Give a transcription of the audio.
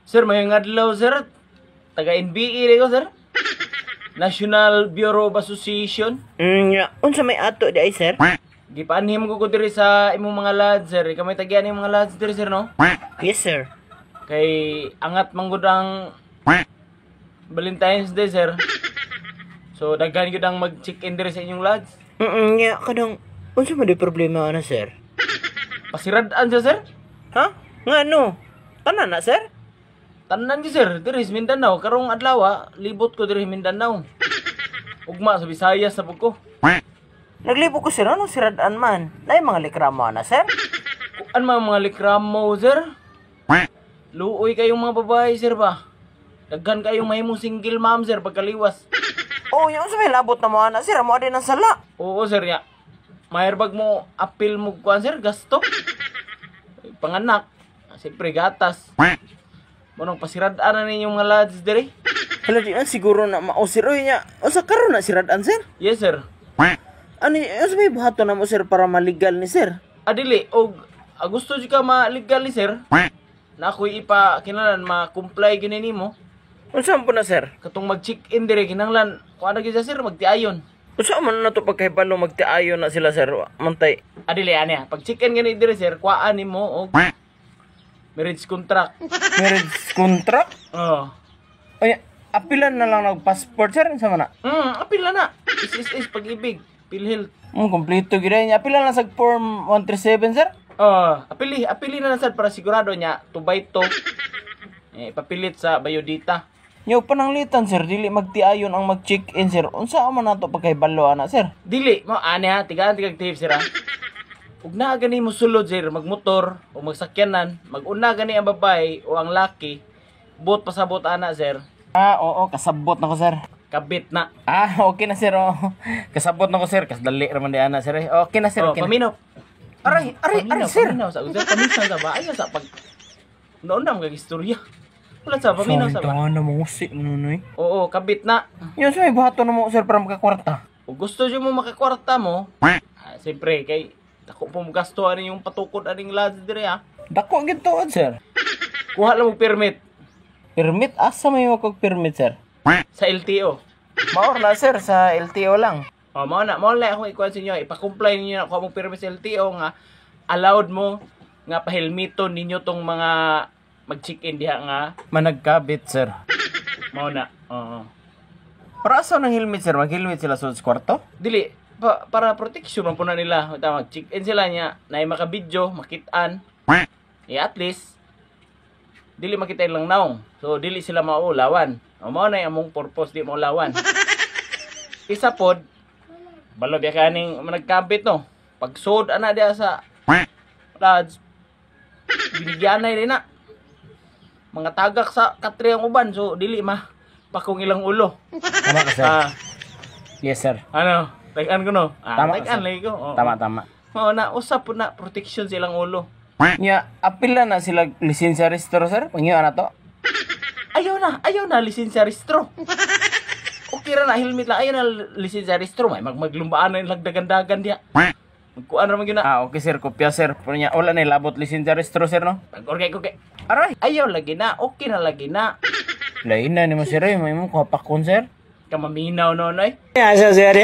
Sir, may adlaw sir. Taga NBE ko sir. National Bureau of Association. Unsa may ato di ay sir? Gipaanhim ko diri sa imong mga lads sir. Ikaw may tagyan imong mga lads diri sir no? Yes sir. Kay angat manggod ang Valentine's Day sir. So daghan gyud ang mag-check-in diri sa inyong lads. Nya kadang unsa man di problema ana sir? Pasirad-an siya sir? Ha? Ngano? Tanan na sir? Tanan gyud sir, diri sa Mindanao karong adlaw libot ko diri sa Mindanao. Ugma sa Visayas sa ko. Naglibo ko sir, ano sirad-an man? Nay mga likramo na sir? Kuan mga likramo sir? Luoy kayong mga babae sir ba? Daghan kayong mahimong single mom sir pagkaliwas. Oh, yung sa may labot na mo ana sir, mo din ang sala. Oo sir ya. Mahirbag mo apil mo kuan sir gasto. Panganak, siyempre gatas. Monong pasirad-an na ninyong mga lads diri. Hala di siguro na mausir oy nya. Unsa karon na sirad-an sir? Yes sir. Ani, unsa may buhaton na mo sir para maligal ni sir? Adili og gusto jud ka ma-legal ni sir. Na ako'y kinalan ma-comply gini nimo. Unsa man po na sir? Katong mag-check-in dire kinahanglan kuan na gyud sir magtiayon. Unsa man na to pagkahibalo magtiayon na sila sir? Mantay. Adili ani pag check-in gani dire sir kuan nimo og marriage contract. Marriage contract? Oh. Oy, apilan na lang nag-passport sir sa mana? Apil na. Is pag-ibig, PhilHealth. Kompleto gid niya. Apilan lang sa form 137 sir? Apili na sad para sigurado niya tubay to. Papilit sa biodata. Yo pananglitan sir, dili magtiayon ang mag-check-in sir. Unsa man nato pagkahibalo ana sir? Dili mo ani ha, tigaan tip sir ha. Ug naa gani mo sulod sir magmotor o magsakyanan, mag-una gani ang babae o ang laki, bot pasabot ana sir. Oo, kasabot na ko sir. Kabit na. Okay na sir. Kasabot na ko sir, kas dali ra man di ana sir. Okay na sir, okay. Paminaw. Aray sir. Paminaw sa usa paminaw sa ba ayo sa pag noon na mga istorya. Wala sa paminaw sa ba. na mo si nunoy. Oo, kabit na. Yun sa may buhaton na mo sir para makakwarta. Ug gusto jud mo makakwarta mo, siyempre kay dako po mo gasto ani yung patukod aning lads dire ha. Dako gid tuod sir. Kuha lang mo permit Permit asa may kog permit sir? sa LTO. Maor na sir sa LTO lang. Mao na ako ikuan sa inyo, ipa-comply ninyo na kuha mo permit sa LTO nga allowed mo nga pahelmiton ninyo tong mga mag-check-in diha nga Managkabit sir. mao na. Oo. Para asa ng helmet sir? Mag-helmet sila sa kwarto? Dili para protection man po na nila. Mag-check-in sila niya na maka-video, makitaan. At least dili makita lang naong. So dili sila maulawan. Mao na yung among purpose di maulawan. Isa pod balo biya kaning managkabit no. Pag sod ana diha sa lads binigyan na na mga tagak sa katre ang uban so dili pakong ilang ulo. Tama ka sir. Yes sir. Ano? Tagaan ko no? Tama tagaan sir. lagi ko. Tama. Oo na, usap po na protection silang ulo. Nya, apila na sila lisensya restro sir? Pangyo na to? Ayaw na, lisensya restro. Okay ra na, helmet lang. Ayaw na, lisensya restro. May maglumbaan na yung lagdagan-dagan diya. Magkuhan naman yun na. Okay sir, kopya sir. Pero nya, wala na labot lisensya restro sir no? Pag-orgay ko kay. Aray, ayaw lagi na. Okay na lagi na. Lain na ni mo sir, may mo kapakon sir. Kamaminaw noon ay. Asa sir?